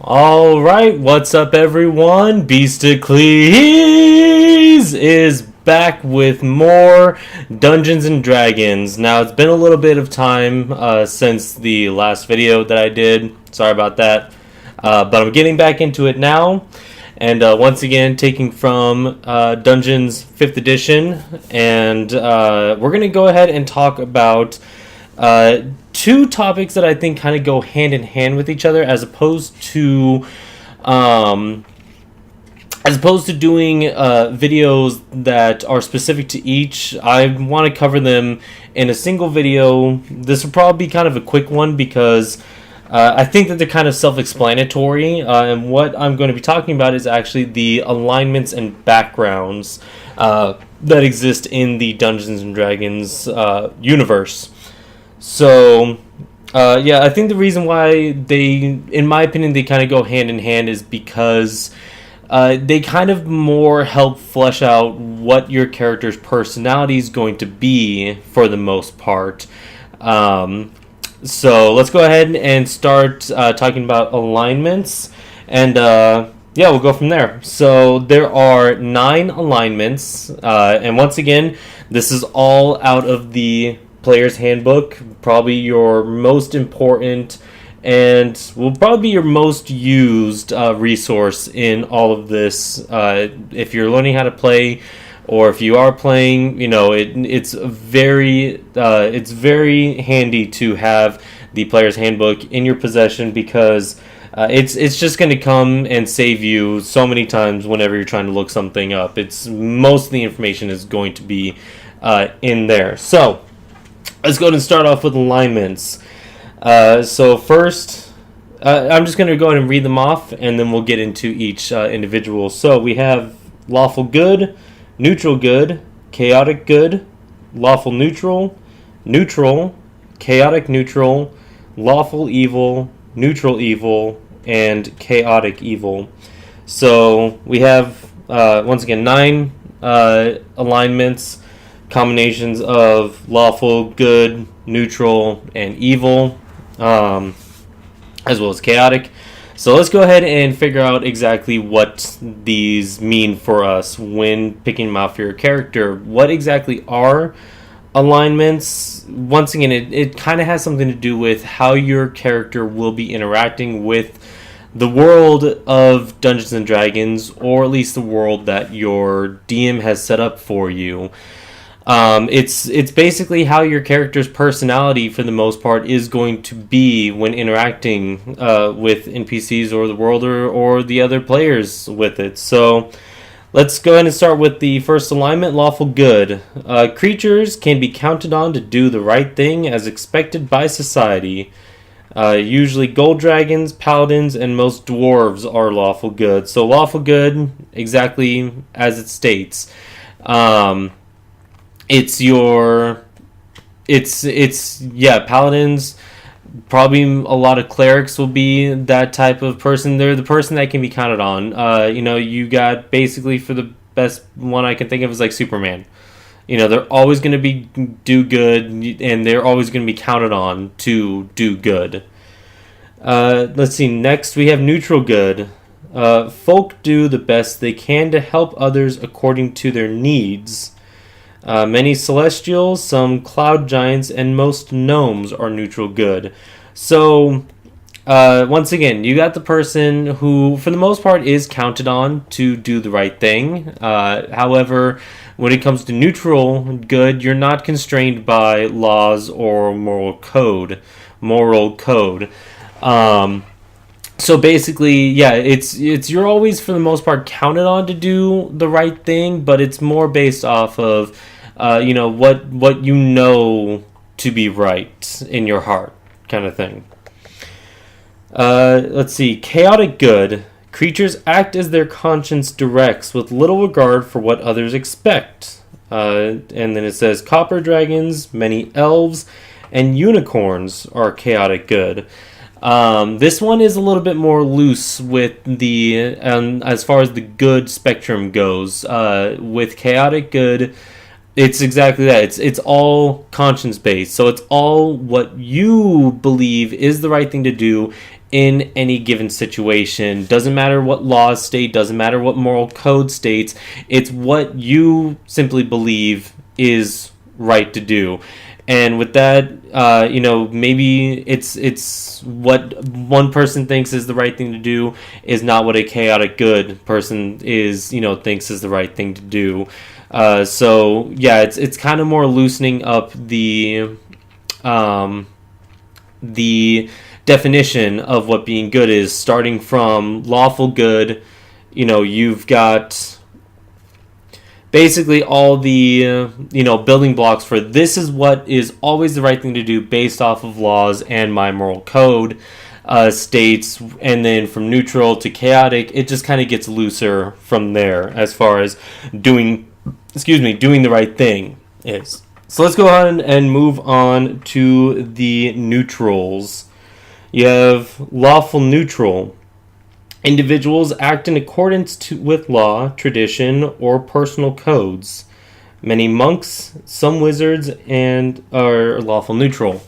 Alright, what's up everyone? Beastiklees is back with more Dungeons and Dragons. Now, it's been a little bit of time since the last video that I did. Sorry about that. But I'm getting back into it now. And once again, taking from Dungeons 5th edition. And we're going to go ahead and talk about two topics that I think kind of go hand in hand with each other, as opposed to doing videos that are specific to each. I want to cover them in a single video. This will probably be kind of a quick one because I think that they're kind of self-explanatory, and what I'm going to be talking about is actually the alignments and backgrounds that exist in the Dungeons and Dragons universe. So, I think the reason why in my opinion, they kind of go hand in hand is because they kind of more help flesh out what your character's personality is going to be for the most part. So let's go ahead and start talking about alignments, and we'll go from there. So there are 9 alignments, and once again, this is all out of the Player's Handbook, probably your most important and will probably be your most used resource in all of this. If you're learning how to play, or if you are playing, it's very handy to have the Player's Handbook in your possession, because it's just going to come and save you so many times whenever you're trying to look something up. Most of the information is going to be in there. So let's go ahead and start off with alignments. So first, I'm just going to go ahead and read them off, and then we'll get into each individual. So we have lawful good, neutral good, chaotic good, lawful neutral, neutral, chaotic neutral, lawful evil, neutral evil, and chaotic evil. So we have, once again, 9 alignments, combinations of lawful, good, neutral, and evil, as well as chaotic. So let's go ahead and figure out exactly what these mean for us when picking them out for your character. What exactly are alignments? Once again, it kind of has something to do with how your character will be interacting with the world of Dungeons and Dragons, or at least the world that your DM has set up for you. It's basically how your character's personality, for the most part, is going to be when interacting with NPCs or the world, or the other players with it. So let's go ahead and start with the first alignment, lawful good. Creatures can be counted on to do the right thing as expected by society. Usually gold dragons, paladins, and most dwarves are lawful good. So lawful good, exactly as it states. Paladins, probably a lot of clerics will be that type of person. They're the person that can be counted on. You got, basically, for the best one I can think of, is like Superman. They're always going to do good, and they're always going to be counted on to do good. Let's see, next we have neutral good. Folk do the best they can to help others according to their needs. Many celestials, some cloud giants, and most gnomes are neutral good. So, once again, you got the person who, for the most part, is counted on to do the right thing. However, when it comes to neutral good, you're not constrained by laws or moral code. So basically, you're always, for the most part, counted on to do the right thing, but it's more based off of, what you know to be right in your heart, kind of thing. Let's see, chaotic good. Creatures act as their conscience directs, with little regard for what others expect. And then it says, copper dragons, many elves, and unicorns are chaotic good. This one is a little bit more loose with the as far as the good spectrum goes. With chaotic good, it's exactly that. It's all conscience based, so it's all what you believe is the right thing to do in any given situation. Doesn't matter what laws state, doesn't matter what moral code states. It's what you simply believe is right to do. And with that, maybe it's what one person thinks is the right thing to do is not what a chaotic good person thinks is the right thing to do. So yeah, it's kind of more loosening up the definition of what being good is, starting from lawful good. You've got basically all the building blocks for this is what is always the right thing to do based off of laws and my moral code states. And then from neutral to chaotic, it just kind of gets looser from there as far as doing the right thing is. So let's go on and move on to the neutrals. You have lawful neutral. Individuals act in accordance with law, tradition, or personal codes. Many monks, some wizards, and are lawful neutral.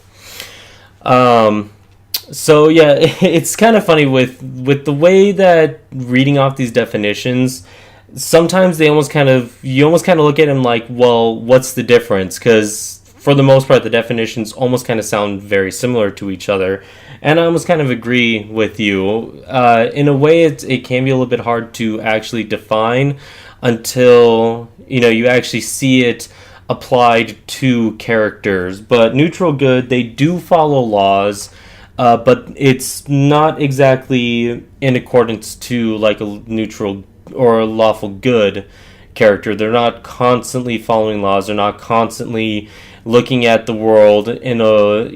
So yeah, it's kind of funny with the way that reading off these definitions. Sometimes you almost kind of look at them like, well, what's the difference? Because for the most part, the definitions almost kind of sound very similar to each other. And I almost kind of agree with you. In a way, it can be a little bit hard to actually define until you actually see it applied to characters. But neutral good, they do follow laws, but it's not exactly in accordance to like a neutral or a lawful good character. They're not constantly following laws. They're not constantly looking at the world in a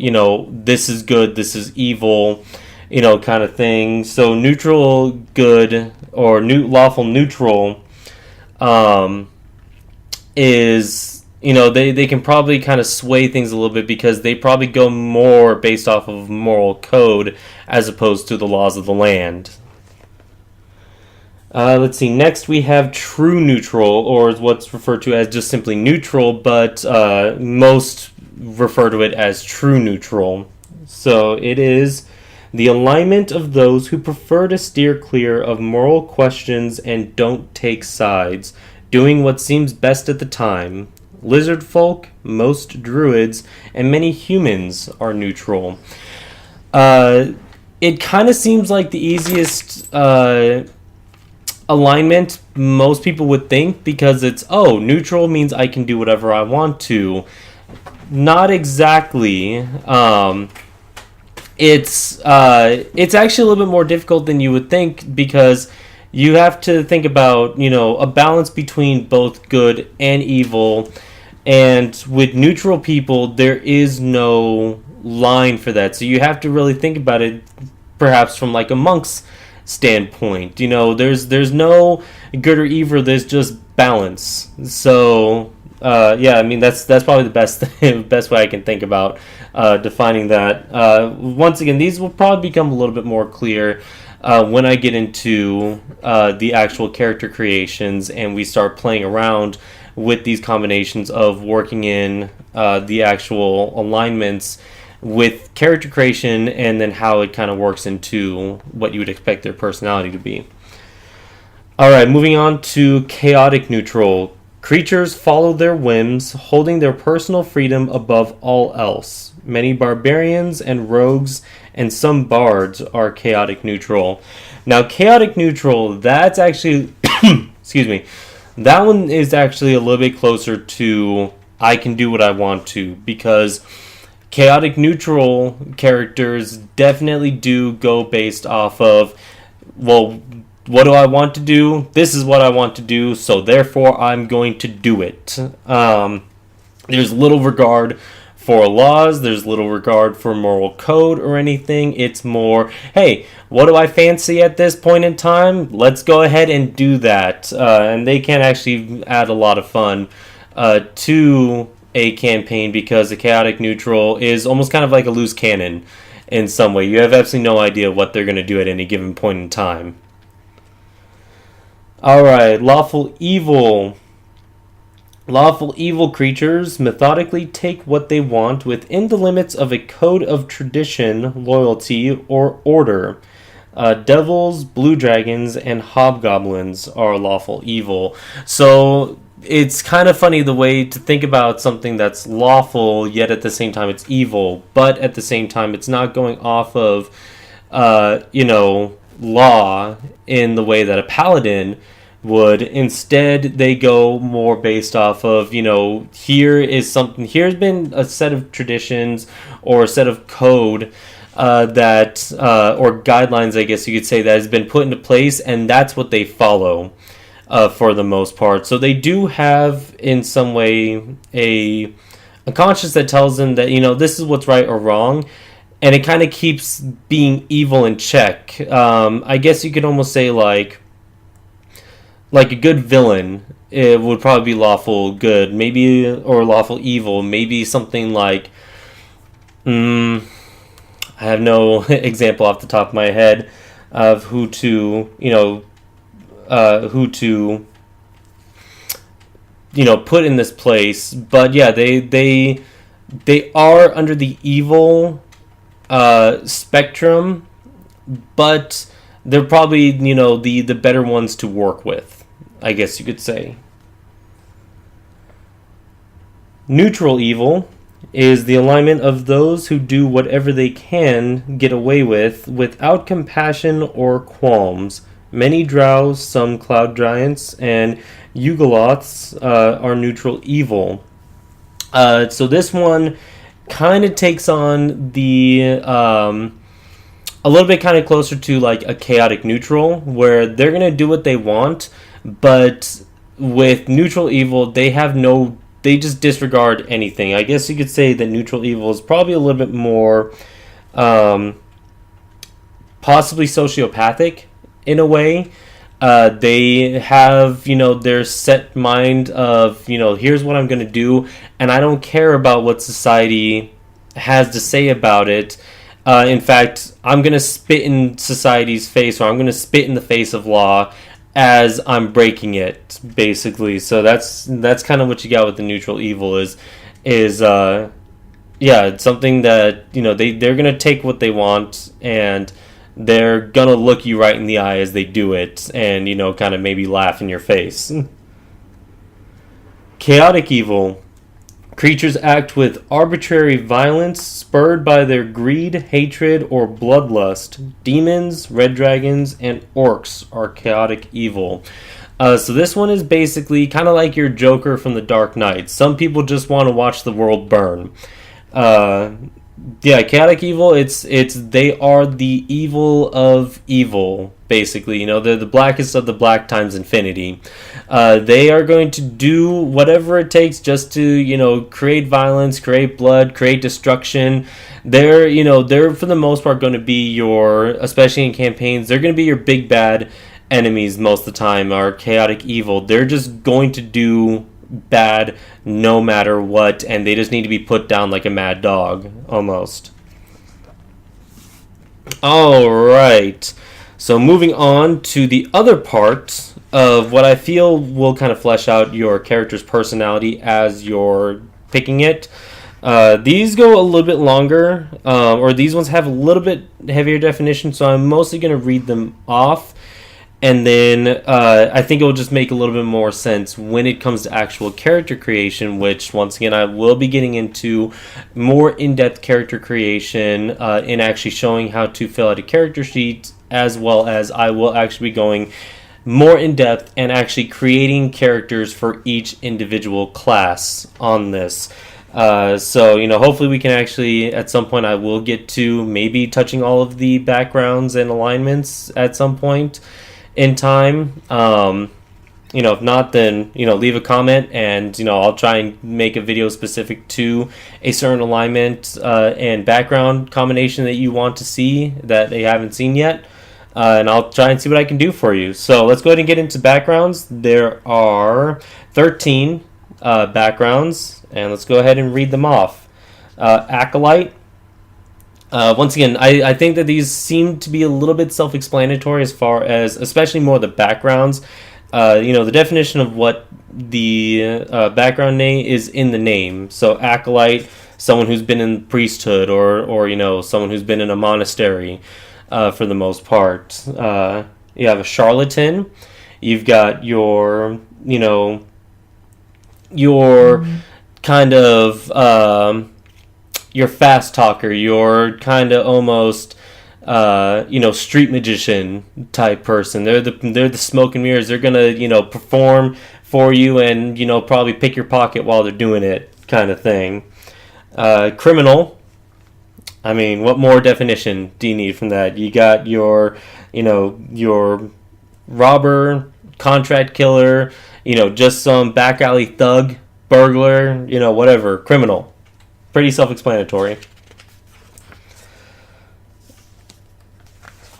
this is good, this is evil, kind of thing. So neutral good or lawful neutral is they can probably kind of sway things a little bit because they probably go more based off of moral code as opposed to the laws of the land. Let's see. Next, we have true neutral, or what's referred to as just simply neutral, but most refer to it as true neutral. So it is the alignment of those who prefer to steer clear of moral questions and don't take sides, doing what seems best at the time. Lizard folk, most druids, and many humans are neutral. It kind of seems like the easiest alignment most people would think, because it's neutral means I can do whatever I want to. Not exactly. It's actually a little bit more difficult than you would think, because you have to think about a balance between both good and evil, and with neutral people there is no line for that, so you have to really think about it perhaps from like a monk's standpoint. There's no good or evil, there's just balance. So that's probably the best way I can think about defining that. Once again, these will probably become a little bit more clear when I get into the actual character creations and we start playing around with these combinations of working in the actual alignments with character creation, and then how it kind of works into what you would expect their personality to be. Alright, moving on to chaotic neutral. Creatures follow their whims, holding their personal freedom above all else. Many barbarians and rogues and some bards are chaotic neutral. Now, chaotic neutral, that's actually excuse me, that one is actually a little bit closer to I can do what I want to, because chaotic neutral characters definitely do go based off of, well, what do I want to do? This is what I want to do, so therefore I'm going to do it. There's little regard for laws, there's little regard for moral code or anything. It's more, hey, what do I fancy at this point in time? Let's go ahead and do that. And they can actually add a lot of fun to a campaign, because a chaotic neutral is almost kind of like a loose cannon in some way. You have absolutely no idea what they're going to do at any given point in time. Alright, lawful evil. Lawful evil creatures methodically take what they want within the limits of a code of tradition, loyalty, or order. Devils, blue dragons, and hobgoblins are lawful evil. So it's kind of funny the way to think about something that's lawful, yet at the same time it's evil, but at the same time it's not going off of, law in the way that a paladin would. Instead, they go more based off of, here's been a set of traditions or a set of code that or guidelines, I guess you could say, that has been put into place, and that's what they follow for the most part. So they do have, in some way, a conscience that tells them that, this is what's right or wrong, and it kind of keeps being evil in check. I guess you could almost say like a good villain, it would probably be lawful good, maybe, or lawful evil. Maybe something like, I have no example off the top of my head of who to put in this place. But yeah, they are under the evil spectrum, but they're probably the better ones to work with, I guess you could say. Neutral evil is the alignment of those who do whatever they can get away with without compassion or qualms. Many drows, some cloud giants, and Yugoloths are neutral evil. So this one kind of takes on the a little bit kind of closer to like a chaotic neutral, where they're going to do what they want, but with neutral evil, they just disregard anything. I guess you could say that neutral evil is probably a little bit more possibly sociopathic in a way. They have, their set mind of, here's what I'm going to do, and I don't care about what society has to say about it. In fact, I'm going to spit in society's face, or I'm going to spit in the face of law as I'm breaking it, basically. So that's kind of what you got with the neutral evil is it's something that, they're going to take what they want, and they're going to look you right in the eye as they do it, and, kind of maybe laugh in your face. Chaotic evil. Creatures act with arbitrary violence, spurred by their greed, hatred, or bloodlust. Demons, red dragons, and orcs are chaotic evil. So this one is basically kind of like your Joker from the Dark Knight. Some people just want to watch the world burn. Chaotic evil, it's they are the evil of evil, basically. They're the blackest of the black times infinity. They are going to do whatever it takes just to, create violence, create blood, create destruction. They're for the most part going to be your, especially in campaigns, they're going to be your big bad enemies most of the time, are chaotic evil. They're just going to do bad no matter what, and they just need to be put down like a mad dog, almost. Alright, so moving on to the other part of what I feel will kind of flesh out your character's personality as you're picking it. These go a little bit longer, or these ones have a little bit heavier definition, so I'm mostly going to read them off. And then I think it will just make a little bit more sense when it comes to actual character creation, which, once again, I will be getting into more in-depth character creation in actually showing how to fill out a character sheet, as well as I will actually be going more in-depth and actually creating characters for each individual class on this. So, hopefully we can actually, at some point, I will get to maybe touching all of the backgrounds and alignments at some point in time. If not, then leave a comment, and I'll try and make a video specific to a certain alignment and background combination that you want to see that they haven't seen yet, and I'll try and see what I can do for you. So let's go ahead and get into backgrounds. There are 13 backgrounds, and let's go ahead and read them off. Acolyte. Once again, I think that these seem to be a little bit self-explanatory as far as, especially more the backgrounds. The definition of what the background name is in the name. So acolyte, someone who's been in priesthood, or someone who's been in a monastery, for the most part. You have a charlatan. You've got your kind of your fast talker, your kind of almost street magician type person. They're the smoke and mirrors. They're gonna perform for you and probably pick your pocket while they're doing it, kind of thing. Criminal. I mean, what more definition do you need from that? You got your robber, contract killer, just some back alley thug, burglar, whatever, criminal. Pretty self-explanatory.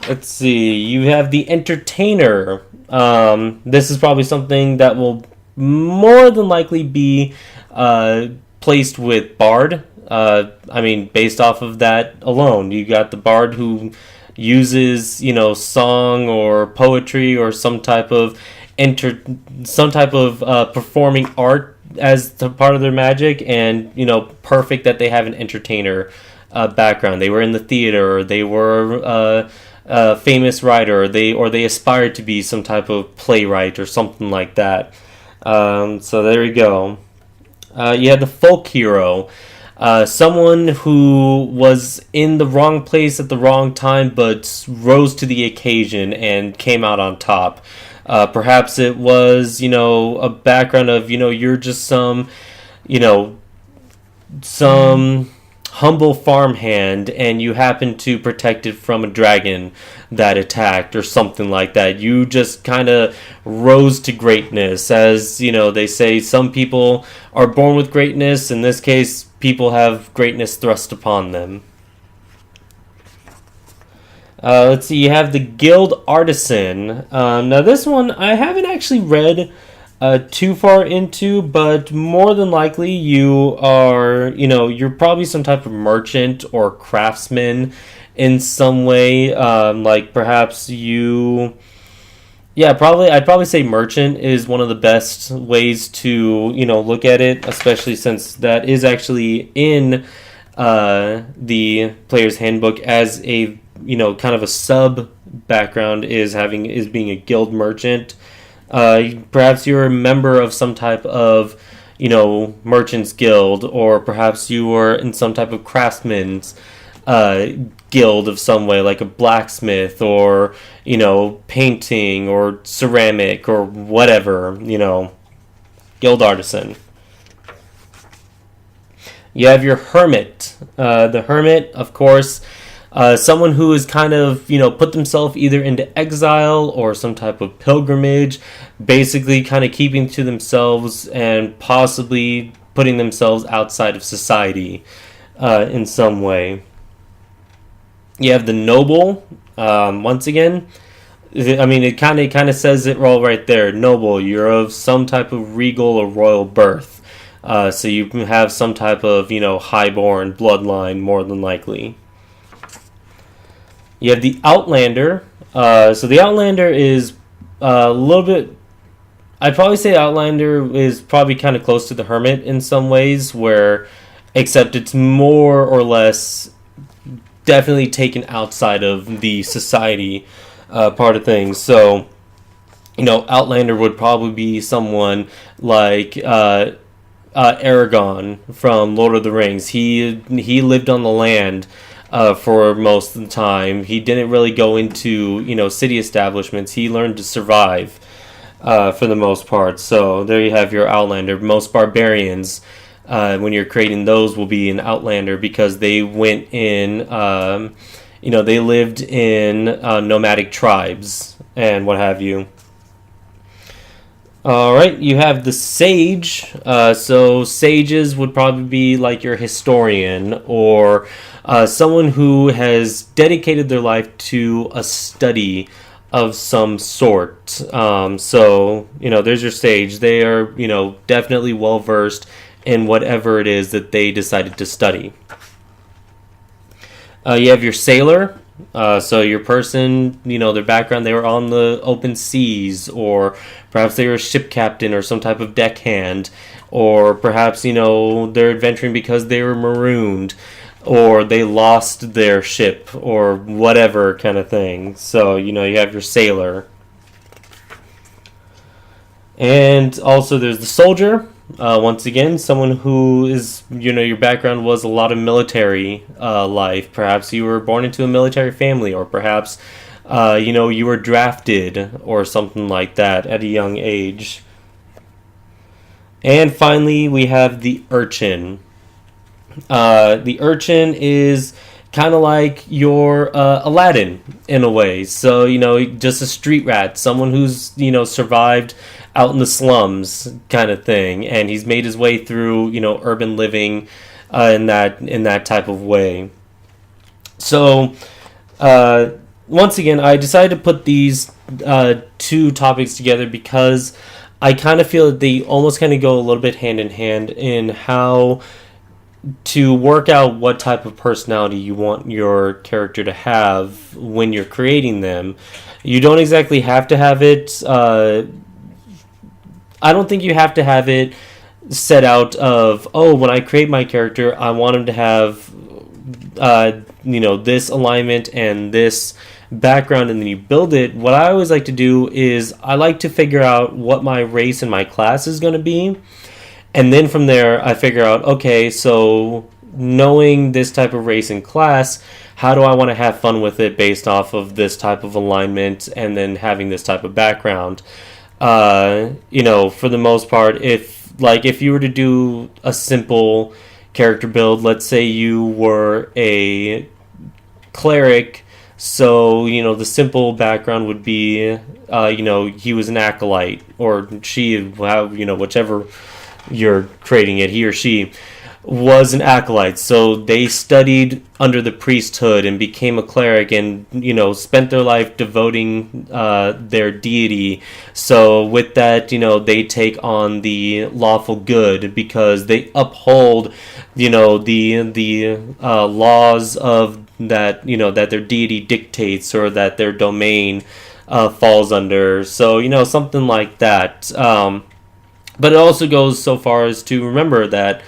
Let's see. You have the entertainer. This is probably something that will more than likely be placed with bard. Based off of that alone, you got the bard who uses song or poetry or some type of performing art as part of their magic, and perfect that they have an entertainer background. They were in the theater, or they were a famous writer, or they aspired to be some type of playwright or something like that. So there you go. You have the folk hero. Someone who was in the wrong place at the wrong time but rose to the occasion and came out on top. Perhaps it was, a background of, you're just some humble farmhand and you happen to protect it from a dragon that attacked or something like that. You just kind of rose to greatness. As, they say some people are born with greatness. In this case, people have greatness thrust upon them. Let's see, you have the guild artisan. Now this one I haven't actually read too far into, but more than likely you are, you're probably some type of merchant or craftsman in some way. Like perhaps I'd probably say merchant is one of the best ways to, look at it, especially since that is actually in the player's handbook as a, kind of a sub background is being a guild merchant. Perhaps you're a member of some type of, merchant's guild, or perhaps you were in some type of craftsman's guild of some way, like a blacksmith, or, painting, or ceramic, or whatever, guild artisan. You have your hermit. The hermit, of course, someone who has kind of, put themselves either into exile or some type of pilgrimage, basically kind of keeping to themselves and possibly putting themselves outside of society in some way. You have the noble. Once again, it kind of says it all right there. Noble, you're of some type of regal or royal birth. So you have some type of, highborn bloodline, more than likely. You have the Outlander. So the Outlander is a little bit... I'd probably say Outlander is probably kind of close to the Hermit in some ways, except it's more or less definitely taken outside of the society part of things. So, Outlander would probably be someone like Aragorn from Lord of the Rings. He lived on the land for most of the time. He didn't really go into, city establishments. He learned to survive for the most part. So there you have your Outlander. Most barbarians, when you're creating those, will be an Outlander because they went in, they lived in nomadic tribes and what have you. Alright, you have the sage. So sages would probably be like your historian, or someone who has dedicated their life to a study of some sort. So, there's your sage. They are, definitely well versed in whatever it is that they decided to study. You have your sailor. So your person, their background, they were on the open seas, or perhaps they were a ship captain or some type of deckhand, or perhaps, they're adventuring because they were marooned, or they lost their ship, or whatever kind of thing. So, you have your sailor. And also there's the soldier. Once again, someone who is, your background was a lot of military life. Perhaps you were born into a military family, or perhaps, you were drafted or something like that at a young age. And finally, we have the urchin. The urchin is kind of like your Aladdin in a way. So, just a street rat, someone who's, survived out in the slums kind of thing, and he's made his way through, urban living in that type of way. So, once again, I decided to put these two topics together because I kind of feel that they almost kind of go a little bit hand in hand in how to work out what type of personality you want your character to have when you're creating them. You don't exactly have to have it. I don't think you have to have it set out of, when I create my character, I want him to have, this alignment and this background, and then you build it. What I always like to do is I like to figure out what my race and my class is going to be. And then from there, I figure out, okay, so knowing this type of race and class, how do I want to have fun with it based off of this type of alignment and then having this type of background? For the most part, if you were to do a simple character build, let's say you were a cleric, so, the simple background would be, he was an acolyte, or she, whichever you're creating it, he or she was an acolyte. So they studied under the priesthood and became a cleric, and spent their life devoting their deity. So with that, they take on the lawful good because they uphold the laws of that that their deity dictates, or that their domain falls under. So something like that. But it also goes so far as to remember that,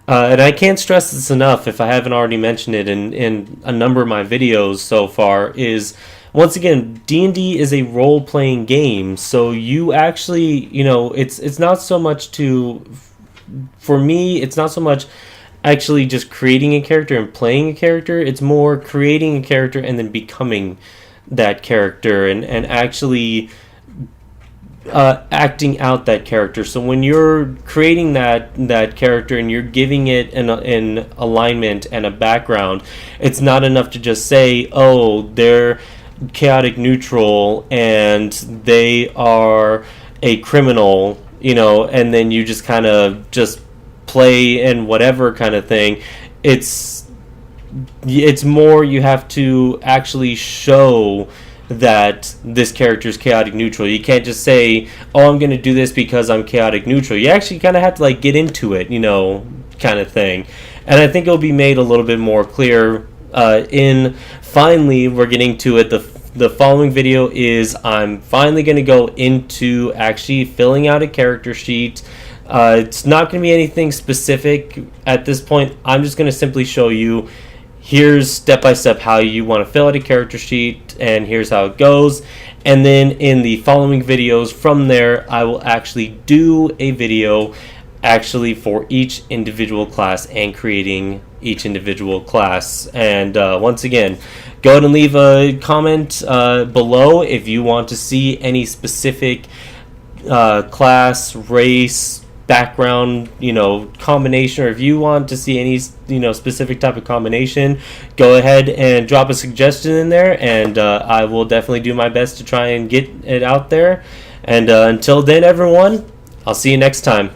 and I can't stress this enough if I haven't already mentioned it in a number of my videos so far, is, once again, D&D is a role-playing game. So you actually, it's not so much for me, it's not so much actually just creating a character and playing a character. It's more creating a character and then becoming that character, and actually acting out that character. So when you're creating that character and you're giving it an alignment and a background, it's not enough to just say, they're chaotic neutral and they are a criminal, and then you just kind of just play and whatever kind of thing. It's more, you have to actually show that this character is chaotic neutral. You can't just say, I'm going to do this because I'm chaotic neutral. You actually kind of have to get into it, kind of thing. And I think it'll be made a little bit more clear finally, we're getting to it. The following video is, I'm finally going to go into actually filling out a character sheet. It's not going to be anything specific at this point. I'm just going to simply show you, here's step-by-step how you want to fill out a character sheet, and here's how it goes. And then in the following videos from there, I will actually do a video actually for each individual class and creating each individual class. And once again, go ahead and leave a comment below if you want to see any specific class, race, background, combination, or if you want to see any, specific type of combination, go ahead and drop a suggestion in there, and I will definitely do my best to try and get it out there. And until then, everyone, I'll see you next time.